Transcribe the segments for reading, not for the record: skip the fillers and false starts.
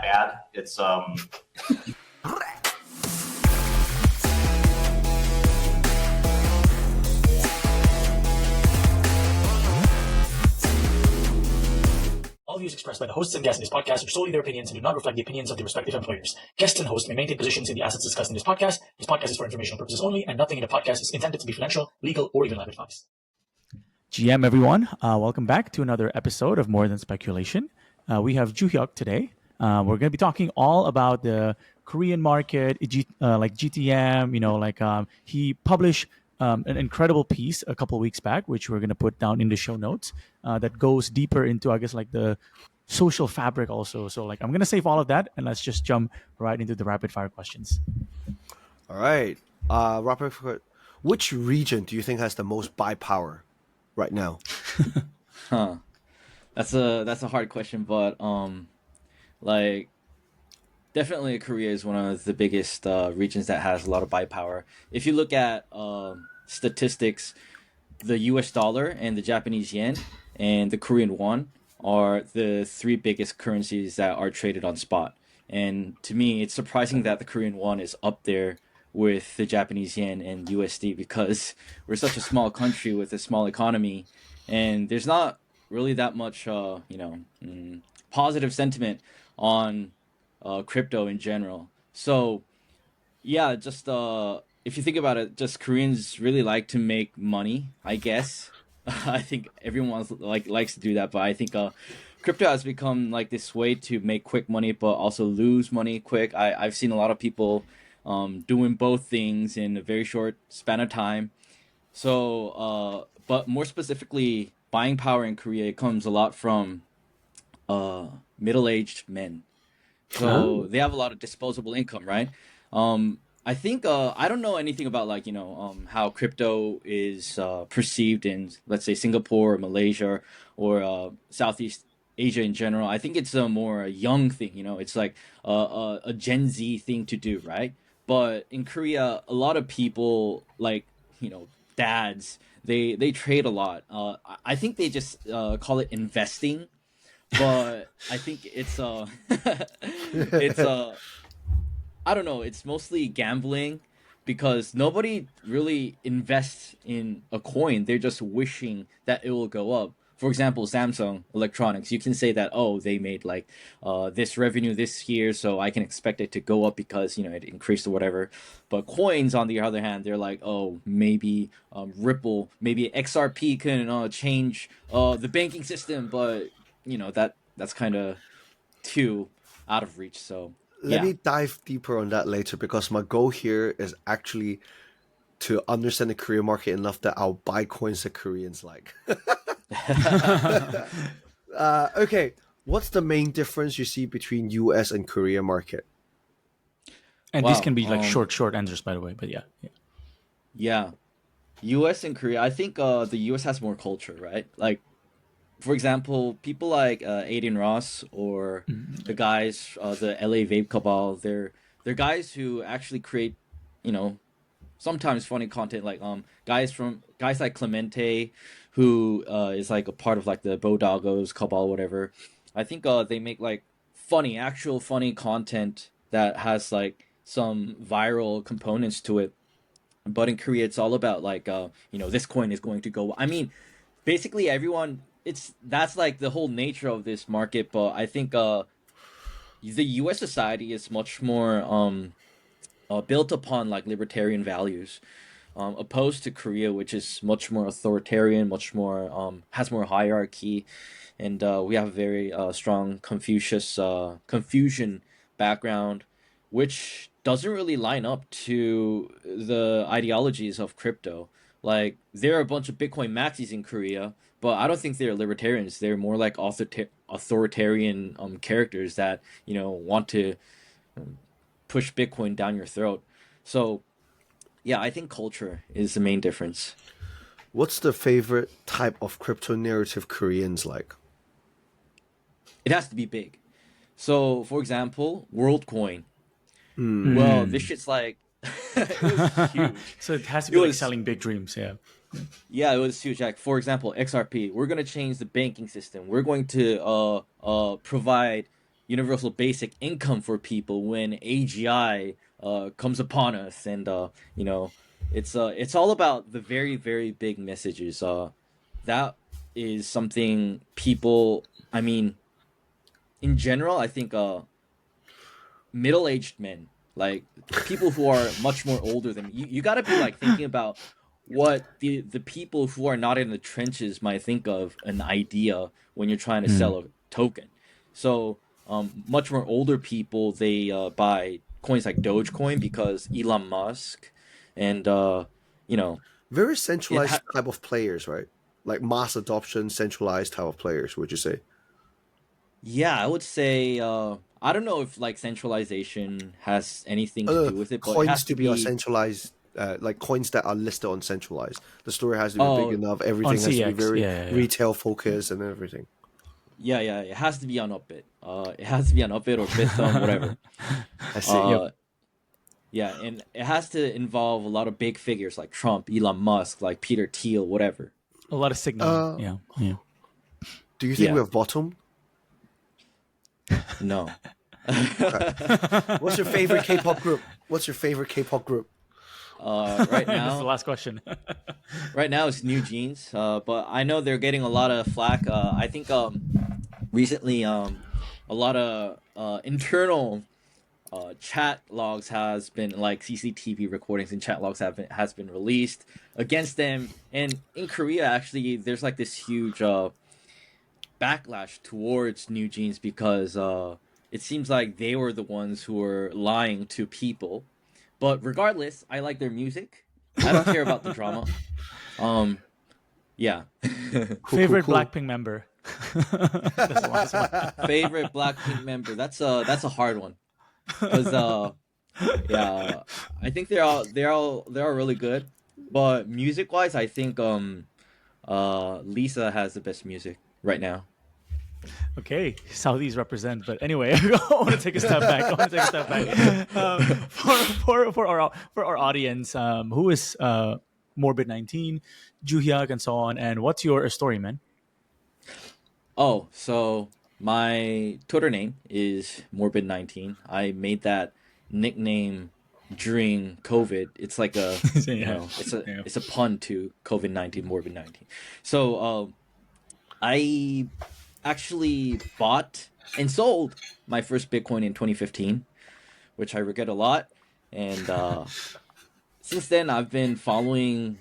that bad. It's All views expressed by the hosts and guests in this podcast are solely their opinions and do not reflect the opinions of their respective employers. Guests and hosts may maintain positions in the assets discussed in this podcast. This podcast is for informational purposes only, and nothing in the podcast is intended to be financial, legal, or even life advice. GM everyone, welcome back to another episode of More Than Speculation. We have Hyuk today. We're going to be talking all about the Korean market, like GTM. He published an incredible piece a couple of weeks back, which we're going to put down in the show notes, that goes deeper into, I guess, like the social fabric also. So I'm going to save all of that, and let's just jump right into the rapid fire questions. All right. Rapid fire. Which region do you think has the most buy power right now? That's a hard question, but definitely Korea is one of the biggest regions that has a lot of buy power. If you look at statistics, the US dollar and the Japanese yen and the Korean won are the three biggest currencies that are traded on spot. And to me, it's surprising that the Korean won is up there with the Japanese yen and USD, because we're such a small country with a small economy, and there's not really that much positive sentiment on crypto in general. So yeah, just if you think about it, just Koreans really like to make money, I guess. I think everyone likes to do that, but I think crypto has become like this way to make quick money but also lose money quick. I've seen a lot of people doing both things in a very short span of time. So but more specifically, buying power in Korea comes a lot from middle-aged men. So they have a lot of disposable income, right? I think I don't know anything about how crypto is perceived in, let's say, Singapore or Malaysia or Southeast Asia in general. I think it's a more young thing. It's like a Gen Z thing to do, right? But in Korea, a lot of people, dads, they trade a lot. I think they just call it investing, but I think it's I don't know, it's mostly gambling, because nobody really invests in a coin. They're just wishing that it will go up. For example, Samsung Electronics, you can say that, they made this revenue this year, so I can expect it to go up because, it increased or whatever. But coins, on the other hand, they're like, maybe Ripple, maybe XRP can change the banking system, but, that's kind of too out of reach. So Let me dive deeper on that later, because my goal here is actually to understand the Korean market enough that I'll buy coins that Koreans like. Okay, what's the main difference you see between US and Korea market? And these can be short answers, by the way, but yeah. Yeah, US and Korea, I think the US has more culture, right? Like, for example, people like Aiden Ross or the guys, the LA Vape Cabal, they're guys who actually create, sometimes funny content, like guys like Clemente, who is like a part of like the Bodoggos Cabal, whatever. I think they make like actual funny content that has like some viral components to it. But in Korea, it's all about this coin is going to go. I mean, basically everyone. That's like the whole nature of this market, but I think the U.S. society is much more built upon like libertarian values, opposed to Korea, which is much more authoritarian, much more has more hierarchy, and we have a very strong Confucian background, which doesn't really line up to the ideologies of crypto. Like, there are a bunch of Bitcoin maxis in Korea, but I don't think they're libertarians. They're more like authoritarian characters that, want to push Bitcoin down your throat. So, yeah, I think culture is the main difference. What's the favorite type of crypto narrative Koreans like? It has to be big. So, for example, WorldCoin. Well, this shit's like... it was huge. So it has to be selling big dreams, yeah. Yeah, it was huge. Like, for example, XRP, we're going to change the banking system. We're going to provide universal basic income for people when AGI comes upon us, and it's all about the very, very big messages. That is something people. I mean, in general, I think middle-aged men, like people who are much more older than me, you got to be like thinking about what the people who are not in the trenches might think of an idea when you're trying to sell a token. So much more older people, they buy coins like Dogecoin because Elon Musk and Very it centralized type of players, right? Like mass adoption, centralized type of players, would you say? yeah, I would say I don't know if like centralization has anything to do with it, but it Coins has to to be be. centralized, like coins that are listed on centralized. The story has to be big Oh, enough. On Everything has to be CX. very Yeah. retail focused and everything. yeah, it has to be on Upbit. It has to be on Upbit or Bithumb, whatever. I see. Yep. Yeah, and it has to involve a lot of big figures like Trump, Elon Musk, like Peter Thiel, whatever. A lot of signaling. Uh, Yeah. do you think we Yeah, have bottomed? no. What's your favorite K-pop group? What's your favorite K-pop group? Right This is the now, last question. it's New Jeans. But I know they're getting a lot of flack. I think recently a lot of internal chat logs has been like CCTV recordings and chat logs has been released against them. And in Korea, actually, there's like this huge backlash towards New Jeans because it seems like they were the ones who were lying to people. But regardless, I like their music. I don't care about the drama. Yeah. Favorite Cool. Blackpink member. That's the last one. Favorite Blackpink member. That's a hard one. Because yeah, I think they're all really good. But music wise, I think Lisa has the best music right now. Okay, Southeast represent. But anyway, I want to take a step back. For our audience, who is Morbid19, Juhyuk, and so on, and what's your story, man? Oh, so my Twitter name is Morbid19. I made that nickname during COVID. It's like a it's a pun to COVID-19, Morbid-19. So I actually bought and sold my first Bitcoin in 2015, which I regret a lot. And since then, I've been following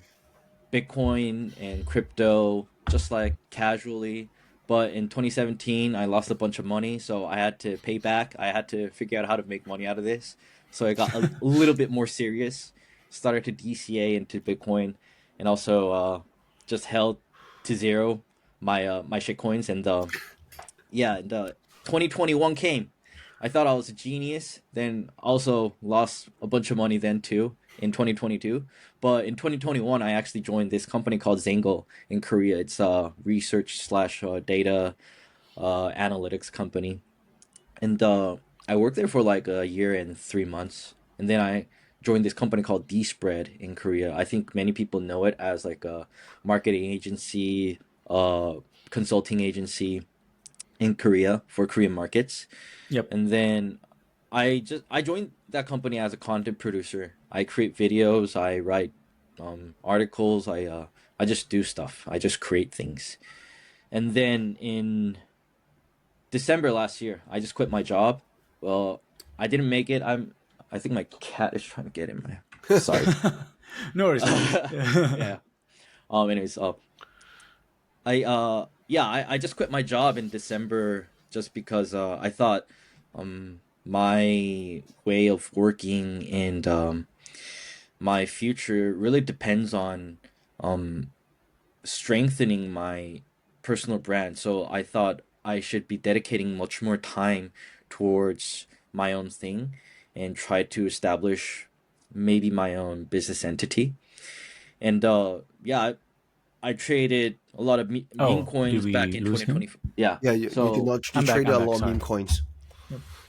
Bitcoin and crypto just like casually. But in 2017, I lost a bunch of money, so I had to pay back. I had to figure out how to make money out of this. So I got a little bit more serious, started to DCA into Bitcoin, and also just held to zero my shitcoins. And yeah, and 2021 came. I thought I was a genius, then also lost a bunch of money then too in 2022. But in 2021, I actually joined this company called Zangle in Korea. It's a research slash data analytics company. And I worked there for like a year and 3 months. And then I joined this company called D-Spread in Korea. I think many people know it as like a marketing agency, consulting agency in Korea for Korean markets. Yep. And then I joined that company as a content producer. I create videos, I write articles, I just do stuff. I just create things. And then in December last year, I just quit my job. Well, I didn't make it. I think my cat is trying to get in my sorry. No worries. Yeah. Anyways, I just quit my job in December just because I thought my way of working and my future really depends on strengthening my personal brand. So I thought I should be dedicating much more time towards my own thing and try to establish maybe my own business entity. And yeah, I traded a lot of meme Did coins we back in lose him? 2020. Yeah. Yeah, you did not. You I'm back, traded I'm a back, lot of sorry. meme coins.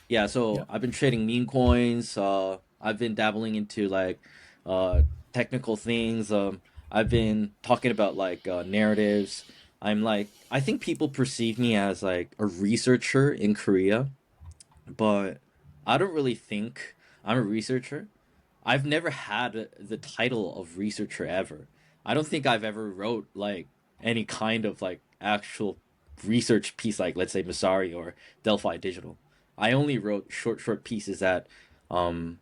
Yeah, so Yeah. I've been trading meme coins. I've been dabbling into like technical things. I've been talking about like narratives. I think people perceive me as like a researcher in Korea, but I don't really think I'm a researcher. I've never had the title of researcher ever. I don't think I've ever wrote like any kind of like actual research piece, like let's say Masari or Delphi Digital. I only wrote short pieces um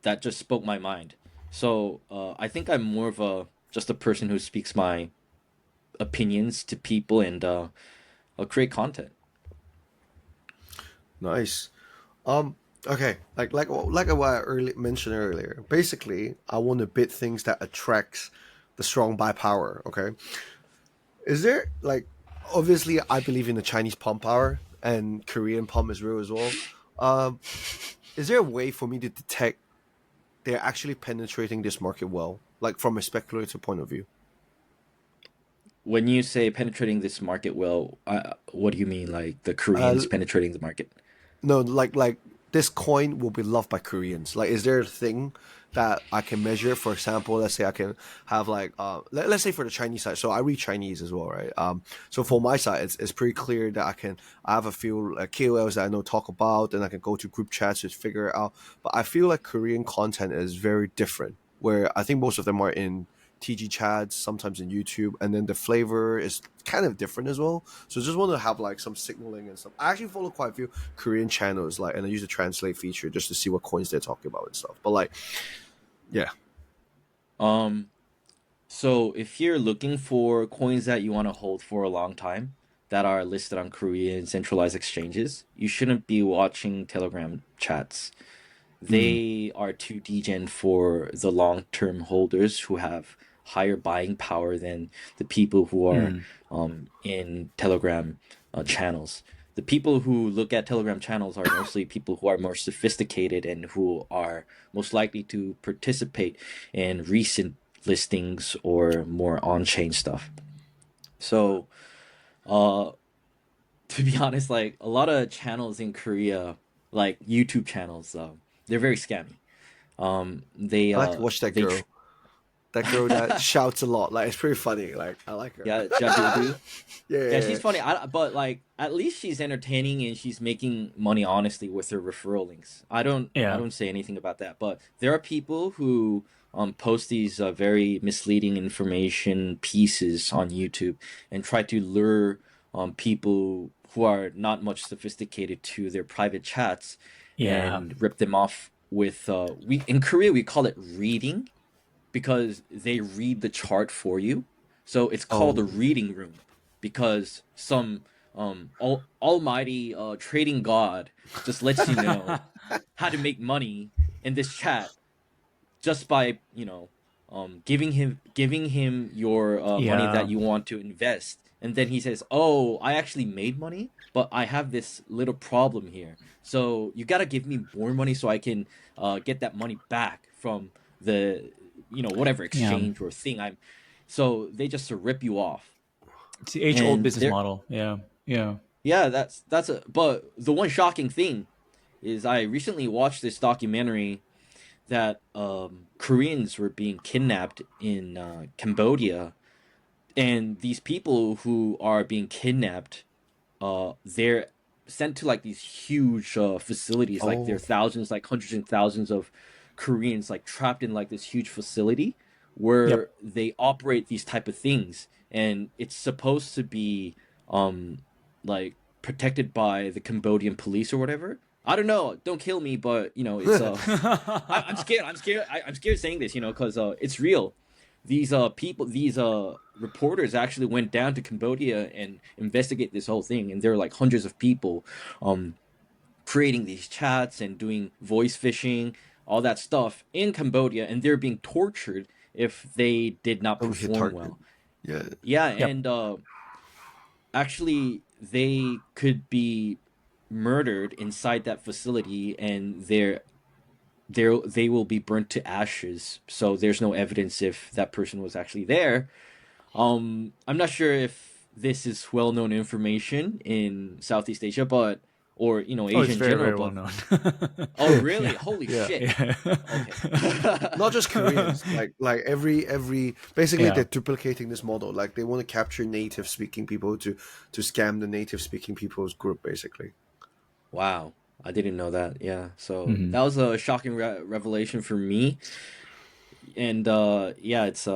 that just spoke my mind. So I think I'm more of a just a person who speaks my opinions to people, and I'll create content. Nice. Um, okay, like what I mentioned earlier. Basically, I want to bid things that attracts the strong buy power. Okay, is there like obviously I believe in the Chinese pump power and Korean pump is real as well. Um, is there a way for me to detect they're actually penetrating this market well, like from a speculator point of view? When you say penetrating this market well, what do you mean? Like the Koreans Uh, penetrating the market? No, like this coin will be loved by Koreans. Like, is there a thing that I can measure? For example, let's say I can have like let's say for the Chinese side. So I read Chinese as well, right? So for my side, it's pretty clear that I have a few KOLs that I know talk about, and I can go to group chats to figure it out. But I feel like Korean content is very different. Where I think most of them are in TG chats, sometimes in YouTube, and then the flavor is kind of different as well. So just want to have like some signaling and stuff. I actually follow quite a few Korean channels, like, and I use the translate feature just to see what coins they're talking about and stuff. But like, yeah, Um, so if you're looking for coins that you want to hold for a long time that are listed on Korean centralized exchanges, you shouldn't be watching Telegram chats. Mm. They are too degen for the long-term holders who have higher buying power than the people who are Mm. in Telegram channels. The people who look at Telegram channels are mostly people who are more sophisticated and who are most likely to participate in recent listings or more on-chain stuff. So, uh, to be honest, like a lot of channels in Korea, like YouTube channels, they're very scammy. I like to watch that They tr- girl. That girl that shouts a lot. Like, it's pretty funny. Like, I like her. yeah, Jadudu. Yeah, Yeah, yeah, she's funny. But like at least she's entertaining and she's making money honestly with her referral links. I Yeah. don't say anything about that. But there are people who post these very misleading information pieces on YouTube and try to lure people who are not much sophisticated to their private chats Yeah. and rip them off with we in Korea we call it reading, because they read the chart for you. So it's called a Oh, reading room because some almighty trading god just lets you know how to make money in this chat just by giving him your money that Yeah. you want to invest, and then he says, "Oh, I actually made money, but I have this little problem here. So you gotta give me more money so I can get that money back from the whatever Yeah. exchange or thing I'm." So they just to rip you off, It's the age old and business they're model. Yeah. Yeah. yeah, that's a but the one shocking thing is I recently watched this documentary that Koreans were being kidnapped in Cambodia, and these people who are being kidnapped, they're sent to like these huge facilities, like there are oh, thousands, like hundreds and thousands of Koreans like trapped in like this huge facility Yep. where they operate these type of things, and it's supposed to be um like protected by the Cambodian police or whatever. I don't know. Don't kill me, but it's I'm scared. I'm scared saying this, because it's real. These people, these reporters actually went down to Cambodia and investigate this whole thing, and there are like hundreds of people, um, creating these chats and doing voice phishing, all that stuff in Cambodia, and they're being tortured if they did not don't hit perform target. well. Yeah. Yeah, Yep. and actually, they could be murdered inside that facility, and they will be burnt to ashes. So there's no evidence if that person was actually there. I'm not sure if this is well-known information in Southeast Asia, but or Oh, it's Asia in very, general. very well But known. oh, really? Yeah. Holy Yeah. shit! Yeah. Okay. Not just Koreans, like every basically Yeah. they're duplicating this model. Like they want to capture native speaking people to scam the native speaking people's group basically. Wow. I didn't know that. Yeah, so Mhm. that was a shocking revelation for me. And yeah, it's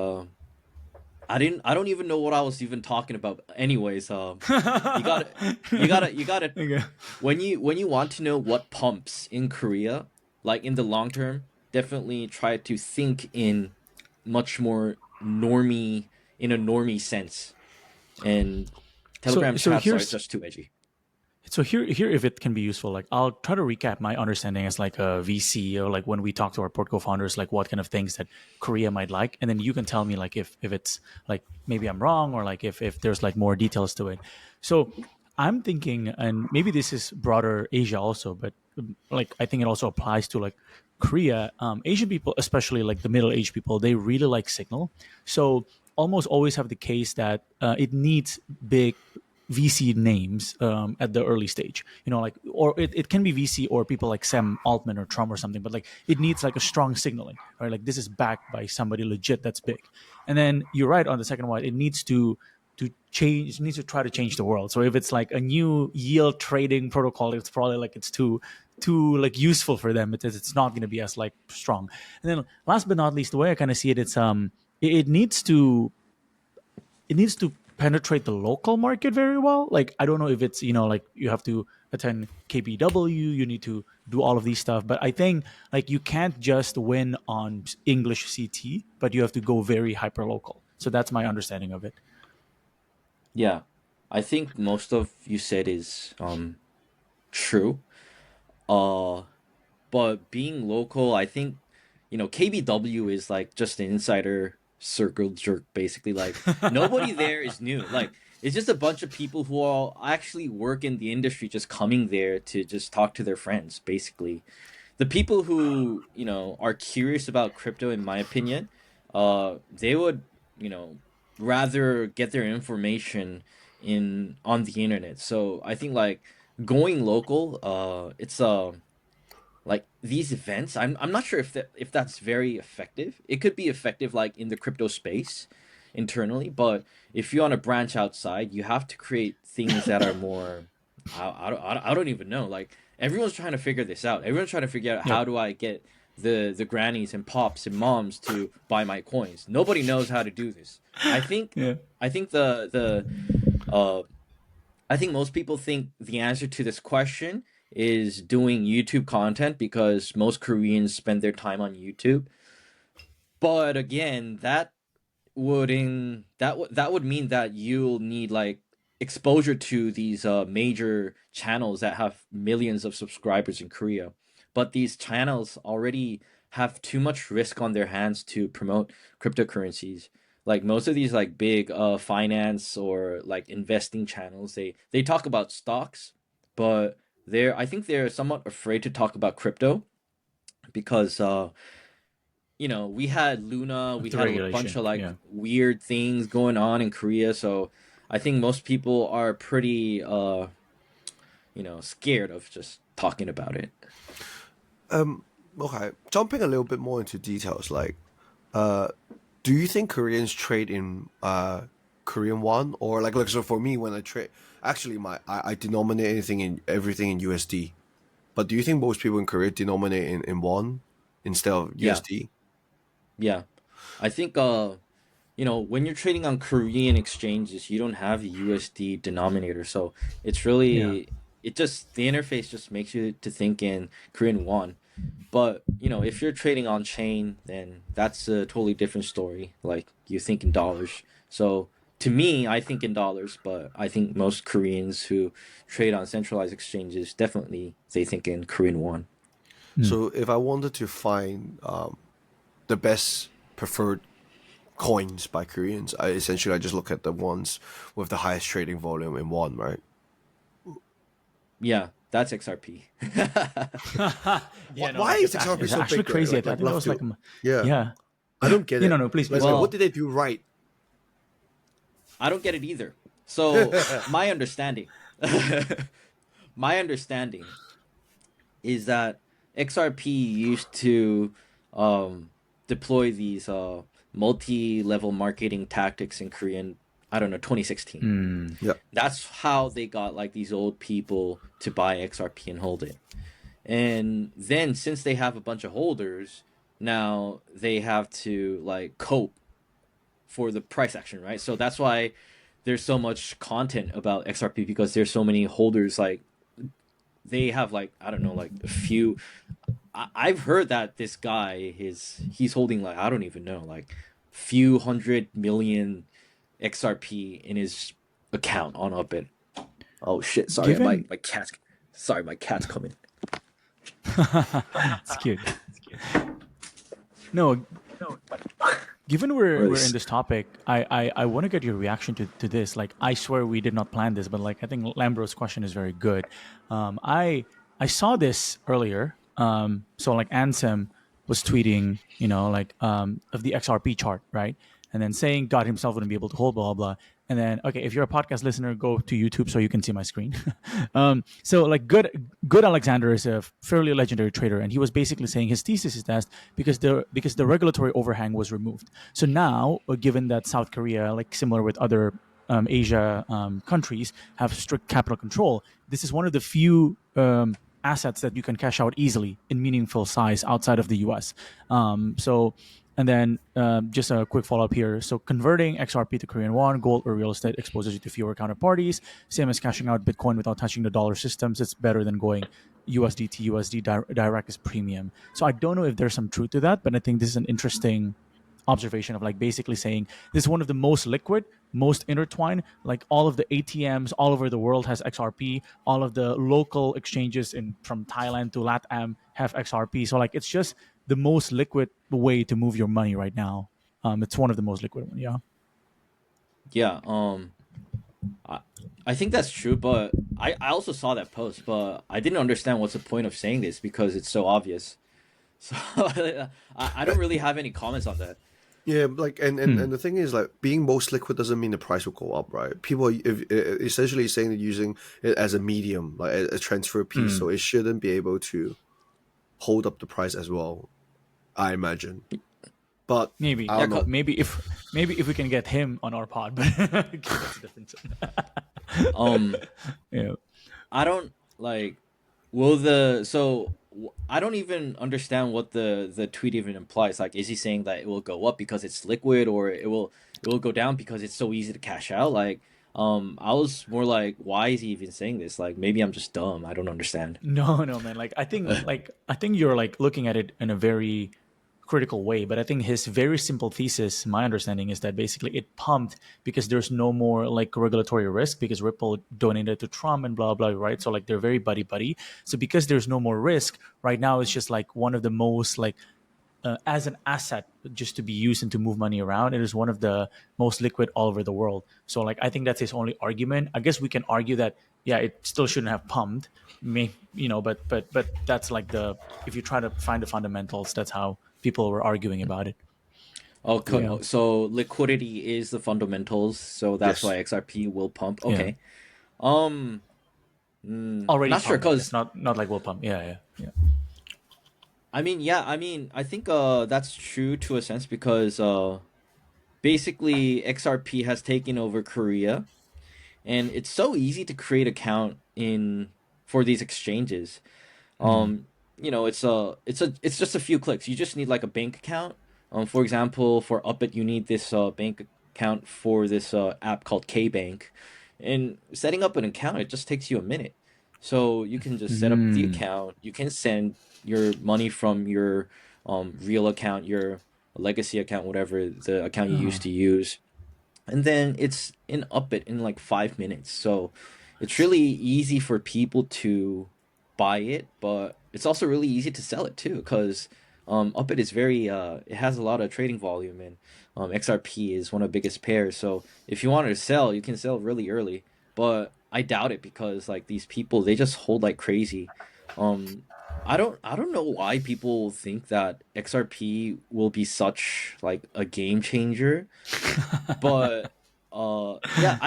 I don't even know what I was even talking about. Anyways, you gotta you gotta Okay. when you want to know what pumps in Korea, like in the long term, definitely try to think in much more normie in a normie sense. And So Telegram so chats are here's just too edgy. So here, if it can be useful, like I'll try to recap my understanding as like a VC, or like when we talk to our port co-founders, like what kind of things that Korea might like, and then you can tell me like if it's like maybe I'm wrong, or like if there's like more details to it. So I'm thinking, and maybe this is broader Asia also, but like I think it also applies to like Korea. Asian people, especially like the middle-aged people, they really like Signal. So almost always have the case that it needs big VC names at the early stage, like, or it can be VC or people like Sam Altman or Trump or something, but like it needs like a strong signaling, right? Like this is backed by somebody legit that's big. And then you're right on the second one, it needs to change, it needs to try to change the world. So if it's like a new yield trading protocol, it's probably like it's too like useful for them. It's not going to be as like strong. And then last but not least, the way I kind of see it, it's it needs to penetrate the local market very well. Like I don't know if it's like you have to attend KBW, you need to do all of these stuff, but I think like you can't just win on English CT, but you have to go very hyper local. So that's my understanding of it. Yeah, I think most of you said is true. Uh, but being local, I think KBW is like just an insider circle jerk, basically. Like nobody there is new. Like it's just a bunch of people who all actually work in the industry, just coming there to just talk to their friends, basically. The people who are curious about crypto, in my opinion, they would you know rather get their information in on the internet. So I think like going local, it's like these events. I'm not sure if that's very effective. It could be effective like in the crypto space internally, but if you want to branch outside, you have to create things that are more. I don't even know. Like everyone's trying to figure this out. Everyone's trying to figure out Yep. how do I get the grannies and pops and moms to buy my coins. Nobody knows how to do this. I think Yeah. I think the uh I think most people think the answer to this question is doing YouTube content because most Koreans spend their time on YouTube. But again, that would mean that you'll need like exposure to these major channels that have millions of subscribers in Korea. But these channels already have too much risk on their hands to promote cryptocurrencies. Like most of these like big finance or like investing channels, they talk about stocks, but I think they're somewhat afraid to talk about crypto because we had Luna, we The had a bunch regulation. of like Yeah. weird things going on in Korea, so I think most people are pretty scared of just talking about it. Okay, jumping a little bit more into details, like, do you think Koreans trade in Korean won, or like so for me when I trade, actually I denominate everything in USD. But do you think most people in Korea denominate in won instead of Yeah. USD? Yeah. I think when you're trading on Korean exchanges, you don't have a USD denominator, so it's Yeah. really the interface just makes you to think in Korean won. But if you're trading on chain, then that's a totally different story. Like you think in dollars. So to me, I think in dollars, but I think most Koreans who trade on centralized exchanges definitely they think in Korean won. Mm. So if I wanted to find the best preferred coins by Koreans, I just look at the ones with the highest trading volume in won, right? Yeah, that's XRP. Yeah. No. Why Like is it's XRP it's so actually big there? crazy. I Like think that love was like, to, yeah. yeah. I don't get it. No. Please, Like, please like go. Well, what did they do right? I don't get it either. So my understanding, my understanding is that XRP used to deploy these multi-level marketing tactics in Korean I don't know, 2016. Yeah. That's how they got like these old people to buy XRP and hold it. And then since they have a bunch of holders, now they have to like cope for the price action, right? So that's why there's so much content about XRP, because there's so many holders. Like they have like, I don't know, like a few. I've heard that this guy he's holding like, I don't even know, like few 100 million XRP in his account on Upbit. Oh shit! Sorry, Given- my cat's. Sorry, my cat's coming. It's cute. No, given we're in this topic, I want to get your reaction to this. Like, I swear we did not plan this, but like I think Lambro's question is very good. I saw this earlier. So like Ansem was tweeting, like of the XRP chart, right? And then saying God himself wouldn't be able to hold blah blah. And then, okay, if you're a podcast listener, go to YouTube so you can see my screen. So like good Alexander is a fairly legendary trader, and he was basically saying his thesis is that because the regulatory overhang was removed. So now, given that South Korea, like similar with other Asia countries, have strict capital control, this is one of the few assets that you can cash out easily in meaningful size outside of the US. And then just a quick follow-up here. So converting XRP to Korean won, gold, or real estate exposes you to fewer counterparties. Same as cashing out Bitcoin without touching the dollar systems. It's better than going USD to USD direct as premium. So I don't know if there's some truth to that, but I think this is an interesting observation of like basically saying this is one of the most liquid, most intertwined. Like all of the ATMs all over the world has XRP. All of the local exchanges from Thailand to LATAM have XRP. So like it's just the most liquid way to move your money right now. It's one of the most liquid ones. Yeah. Yeah. I think that's true, but I also saw that post, but I didn't understand what's the point of saying this because it's so obvious. So I don't really have any comments on that. Yeah, like and the thing is, like, being most liquid doesn't mean the price will go up, right? People are essentially saying they're using it as a medium, like a transfer piece, so it shouldn't be able to hold up the price as well, I imagine. But Maybe, I don't know. maybe if we can get him on our pod, but that's a different. Yeah. I don't like. I don't even understand what the tweet even implies. Like, is he saying that it will go up because it's liquid, or it will go down because it's so easy to cash out? Like, I was more like, why is he even saying this? Like, maybe I'm just dumb. I don't understand. No, man. Like I think you're like looking at it in a very critical way, but I think his very simple thesis, my understanding is that basically it pumped because there's no more like regulatory risk because Ripple donated to Trump and blah blah, right? So like they're very buddy. So because there's no more risk right now, it's just like one of the most like as an asset just to be used and to move money around. It is one of the most liquid all over the world. So like I think that's his only argument. I guess we can argue that it still shouldn't have pumped, but that's like if you try to find the fundamentals, that's how people were arguing about it. Okay, Yeah. so liquidity is the fundamentals, so that's Yes. why XRP will pump. Okay. Already Not sure, pumped, I guess. because not like will pump. Yeah. I mean, I think that's true to a sense because basically XRP has taken over Korea, and it's so easy to create account for these exchanges. It's just a few clicks. You just need like a bank account. For example, for Upbit, you need this bank account for this app called KBank, and setting up an account, it just takes you a minute. So you can just set up the account. You can send your money from your real account, your legacy account, whatever the account you used to use, and then it's in Upbit in like 5 minutes. So it's really easy for people to buy it, but it's also really easy to sell it too, because Upbit is very it has a lot of trading volume, and XRP is one of the biggest pairs. So if you wanted to sell, you can sell really early, but I doubt it because like these people, they just hold like crazy. I don't know why people think that XRP will be such like a game changer, but yeah,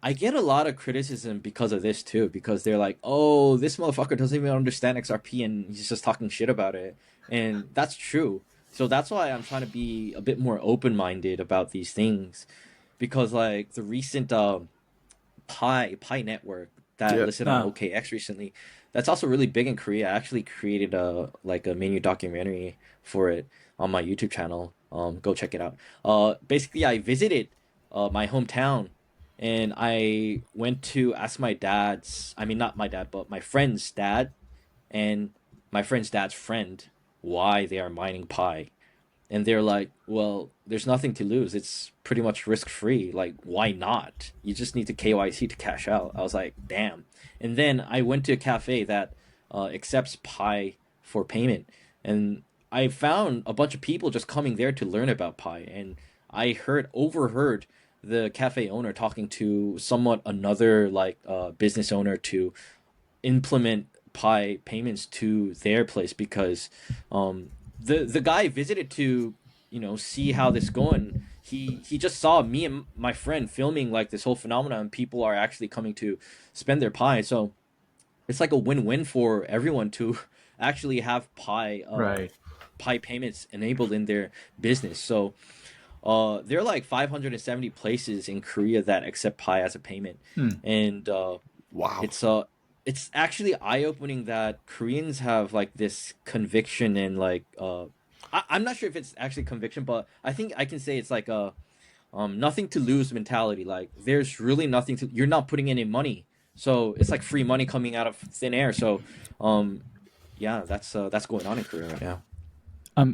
I get a lot of criticism because of this too, because they're like, oh, this motherfucker doesn't even understand XRP and he's just talking shit about it. And that's true. So that's why I'm trying to be a bit more open minded about these things. because like the recent Pi network that Yeah. listed on OKX recently, that's also really big in Korea. I actually created a mini documentary for it on my YouTube channel. Go check it out. Basically I visited my hometown, and I went to ask my dad's, I mean not my dad, but my friend's dad and my friend's dad's friend why they are mining Pi. And they're like, well, there's nothing to lose. It's pretty much risk free. Like, why not? You just need to KYC to cash out. I was like, damn. And then I went to a cafe that accepts Pi for payment. And I found a bunch of people just coming there to learn about Pi. And I overheard the cafe owner talking to somewhat another business owner to implement Pi payments to their place, because the guy visited to see how this going. He just saw me and my friend filming like this whole phenomenon, and people are actually coming to spend their Pi. So it's like a win-win for everyone to actually have Pi Right. Pi payments enabled in their business. So there are like 570 places in Korea that accept Pi as a payment. And Wow. it's actually eye-opening that Koreans have like this conviction and like I'm not sure if it's actually conviction, but I think I can say it's like a nothing to lose mentality. Like there's really nothing to, you're not putting any money, so it's like free money coming out of thin air. So yeah, that's going on in Korea right now.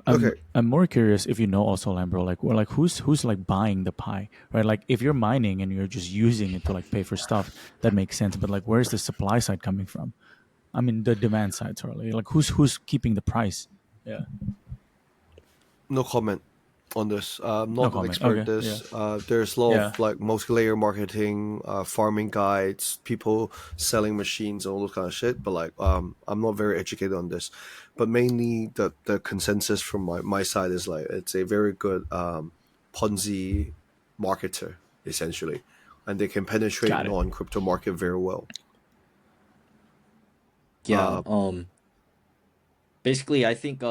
Okay. I'm more curious if you know also, Lambro, like who's like buying the Pi, right? Like if you're mining and you're just using it to like pay for stuff, that makes sense. But like, where's the supply side coming from? I mean, the demand side, sorry. Like who's keeping the price? Yeah. No comment on this. I'm No not an comment. expert Okay, in this. There's a lot Yeah. of like multi-layer marketing, farming guides, people selling machines, all those kind of shit. But like, I'm not very educated on this. But mainly the consensus from my side is like it's a very good Ponzi marketer essentially, and they can penetrate Got it. non-crypto market very well. Yeah. Basically, I think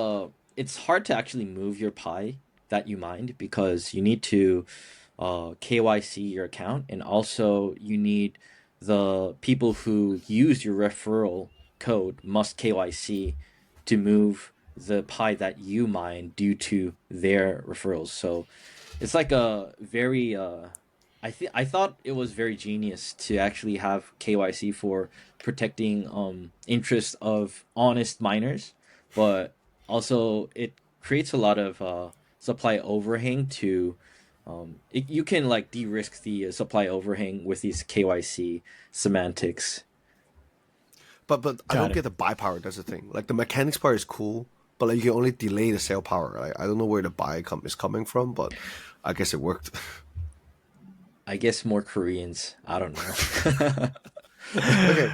it's hard to actually move your Pi that you mined, because you need to KYC your account, and also you need the people who use your referral code must KYC to move the Pi that you mine due to their referrals. So it's like a very I thought it was very genius to actually have KYC for protecting interests of honest miners, but also it creates a lot of supply overhang to you can like de-risk the supply overhang with these KYC semantics. But I Got don't it. get the buy power. That's the thing. Like the mechanics part is cool, but like you can only delay the sell power. Like I don't know where the buy is coming from, but I guess it worked. I guess more Koreans. I don't know. Okay,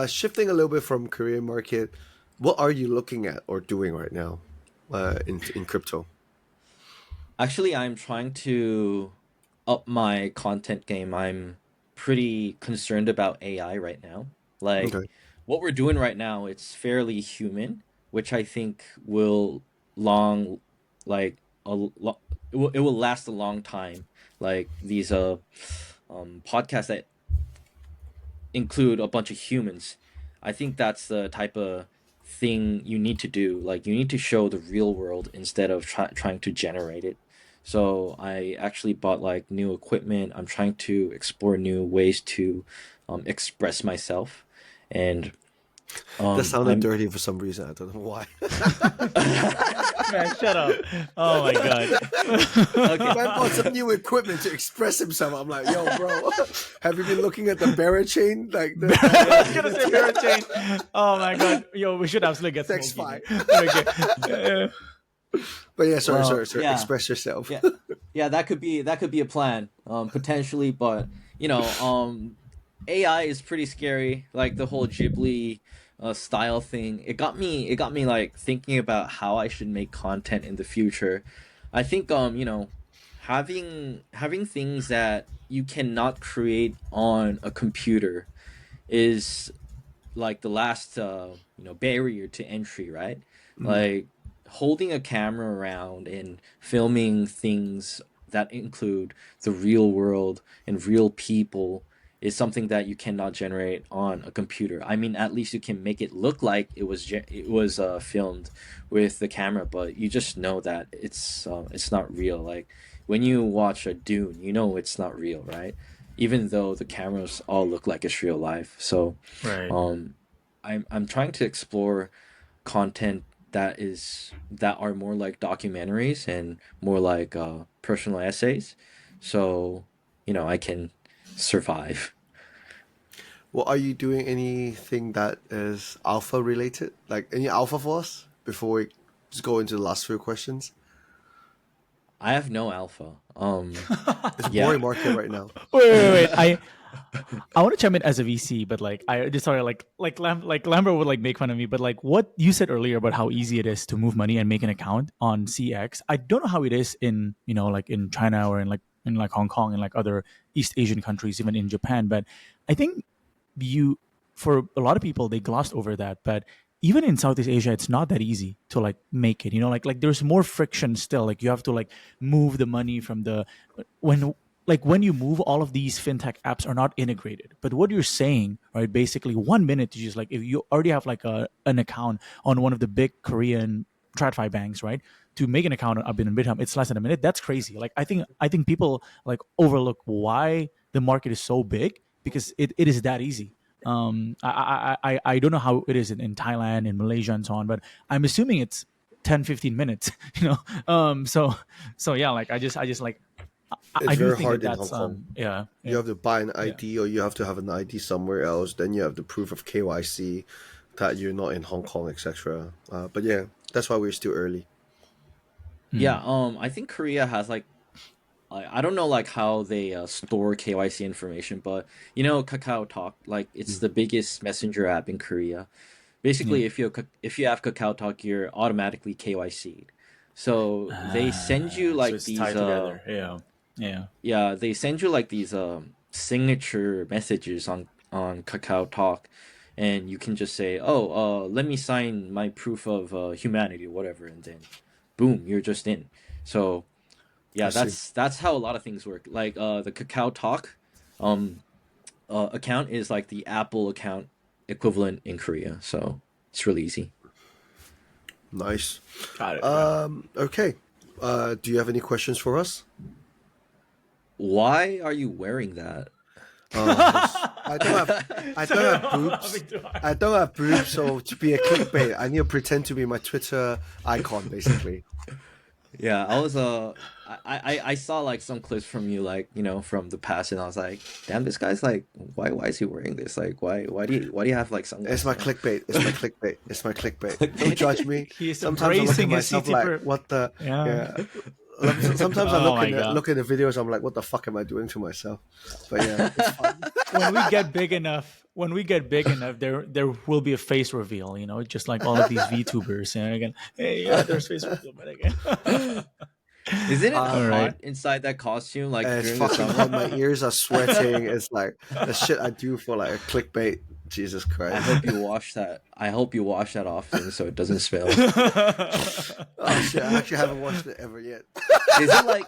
shifting a little bit from Korean market, what are you looking at or doing right now, in crypto? Actually, I'm trying to up my content game. I'm pretty concerned about AI right now. Like Okay. what we're doing right now, it's fairly human, which I think will long like it will last a long time. Like these podcasts that include a bunch of humans. I think that's the type of thing you need to do. Like you need to show the real world instead of trying to generate it. So I actually bought like new equipment. I'm trying to explore new ways to express myself, and That sounded I'm dirty for some reason. I don't know why. Man, shut up. Oh my god. okay. Man bought some new equipment to express himself. I'm like, yo, bro, have you been looking at the Barra chain? Like the I was gonna say Parachain. Oh my god. Yo, we should absolutely get Sex Smokey, fight. man. Okay. But yeah, sorry, Well, sorry. yeah. Express yourself. Yeah, yeah, that could be a plan, potentially. But AI is pretty scary. Like the whole Ghibli style thing. It got me like thinking about how I should make content in the future. I think having things that you cannot create on a computer is like the last barrier to entry, right? Like holding a camera around and filming things that include the real world and real people is something that you cannot generate on a computer. I mean, at least you can make it look like it was filmed with the camera, but you just know that it's not real. Like when you watch a Dune, you know it's not real, right? Even though the cameras all look like it's real life. So Right. I'm trying to explore content that are more like documentaries and more like personal essays, so I can survive. Well, are you doing anything that is alpha related? Like any alpha for us before we just go into the last few questions? I have no alpha. It's a Yeah. boring market right now. Wait. I want to chime in as a VC, but like I just sorry, like Lambert would like make fun of me, but like what you said earlier about how easy it is to move money and make an account on CX, I don't know how it is in like in China or in like Hong Kong and like other East Asian countries, even in Japan. But I think for a lot of people they glossed over that, but even in Southeast Asia, it's not that easy to like make it. Like there's more friction still. Like you have to like move the money from when you move, all of these fintech apps are not integrated. But what you're saying, right? Basically, 1 minute to just like if you already have like an account on one of the big Korean TradFi banks, right? To make an account on Bithumb, it's less than a minute. That's crazy. Like I think people like overlook why the market is so big because it is that easy. I don't know how it is in Thailand, in Malaysia, and so on, but I'm assuming it's 10-15 minutes. So yeah, like I just like It's I do very think hard in that's Hong Kong. yeah. You have to buy an ID or you have to have an ID somewhere else. Then you have the proof of KYC that you're not in Hong Kong, etc. But yeah, that's why we're still early. Yeah, I think Korea has like I don't know like how they store KYC information, but Kakao Talk, like it's the biggest messenger app in Korea. Basically, if you have Kakao Talk, you're automatically KYC'd. So they send you So like it's these tied together. Yeah. yeah, they send you like these signature messages on Kakao Talk, and you can just say, "Oh, let me sign my proof of humanity," or whatever, and then, boom, you're just in. So, yeah, I see. that's how a lot of things work. Like the Kakao Talk, account is like the Apple account equivalent in Korea. So it's really easy. Nice. Got it. Okay. Do you have any questions for us? Why are you wearing that? 'Cause I don't have boobs. I don't have boobs, so to be a clickbait, I need to pretend to be my Twitter icon, basically. Yeah, I was I saw like some clips from you, like from the past, and I was like, damn, this guy's like, why is he wearing this? Like, why do you have like sunglasses? It's my clickbait. It's my clickbait. It's my clickbait. Don't judge me. He's Sometimes I look at embracing his myself CT like, what the? Yeah. Sometimes I Oh my God. look at the videos. I'm like, what the fuck am I doing to myself? But yeah, it's fun. When we get big enough, there will be a face reveal. Just like all of these VTubers. And again, hey, yeah, there's face reveal, but again. Isn't it All hot right. inside that costume? Like And it's during the fucking summer. hot. My ears are sweating. It's like the shit I do for like a clickbait. Jesus I Christ. hope you wash that. I hope you wash that often so it doesn't smell. Oh shit! I actually haven't watched it ever yet. Is it like?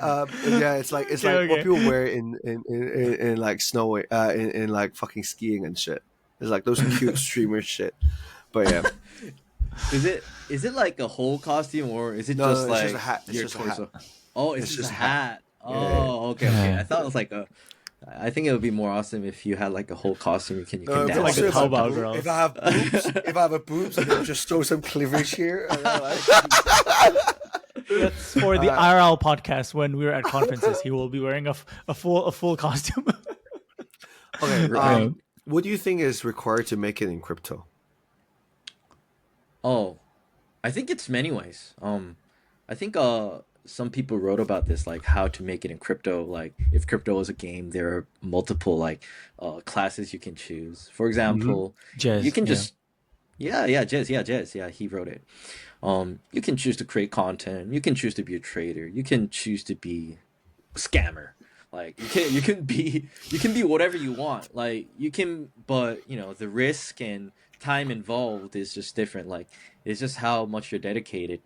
Yeah, it's like Okay. what people wear in like snow in like fucking skiing and shit. It's like those cute streamer shit. But yeah, Is it like a whole costume, or is it No, just no, it's like just a hat. It's your just a torso? hat. Oh, it's, It's just just a a hat. hat. Yeah. Oh, okay. I thought it was like a. I think it would be more awesome if you had like a whole costume. You can No, dance. but like the also if I Taobao boob- girls. If I have boobs, I can just throw some cleavage here. And then, like, That's for the IRL podcast when we're at conferences. He will be wearing a full costume. okay. Right. What do you think is required to make it in crypto? Oh, I think it's many ways. I think some people wrote about this, like how to make it in crypto. Like if crypto is a game, there are multiple like classes you can choose. For example, Jez, you can yeah. just Jez, yeah, he wrote it. You can choose to create content. You can choose to be a trader. You can choose to be a scammer. Like you can be whatever you want. Like you can, but the risk and time involved is just different. Like it's just how much you're dedicated,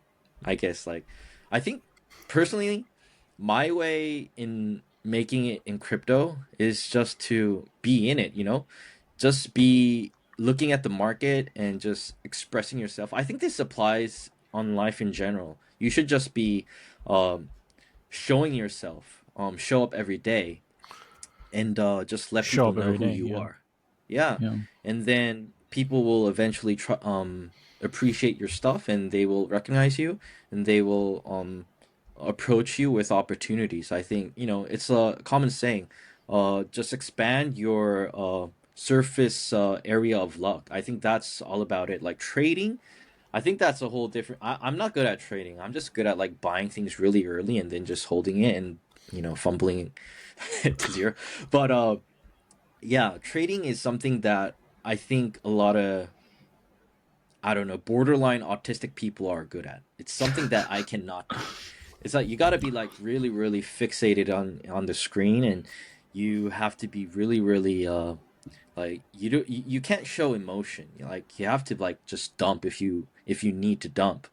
I guess. Like I think personally, my way in making it in crypto is just to be in it, just be looking at the market and just expressing yourself. I think this applies on life in general. You should just be um, showing yourself, show up every day, and just let Show people up know every who day. you Yeah. are. Yeah, Yeah. and then people will eventually appreciate your stuff, and they will recognize you, and they will approach you with opportunities. I think it's a common saying. Just expand your surface area of luck. I think that's all about it. Like trading, I think that's a whole different. I'm not good at trading. I'm just good at like buying things really early and then just holding it and fumbling it to zero. But yeah, trading is something that I think a lot of, I don't know, borderline autistic people are good at. It's something that I cannot do. It's like you got to be like really, really fixated on the screen, and you have to be really, really like you can't show emotion. Like you have to like just dump if you need to dump.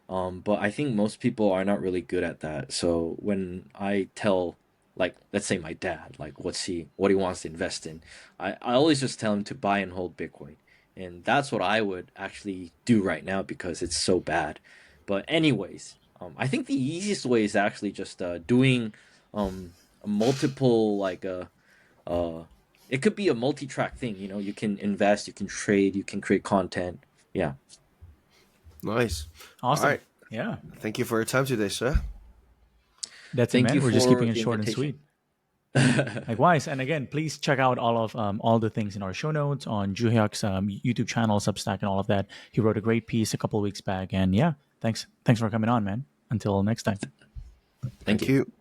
But I think most people are not really good at that. So when I tell, like, let's say my dad, like, what he wants to invest in, I always just tell him to buy and hold Bitcoin. And that's what I would actually do right now because it's so bad. But anyways, I think the easiest way is actually just doing a multiple uh, it could be a multi-track thing. You can invest, you can trade, you can create content. Yeah. Nice. All Awesome. right. Yeah. Thank you for your time today, sir. That's it, Thank man. you We're just for keeping it the short and invitation. sweet. Likewise, and again, please check out all the things in our show notes on Juhyuk's YouTube channel, Substack, and all of that. He wrote a great piece a couple of weeks back, and yeah, thanks for coming on, man. Until next time. Thank Thank you. you.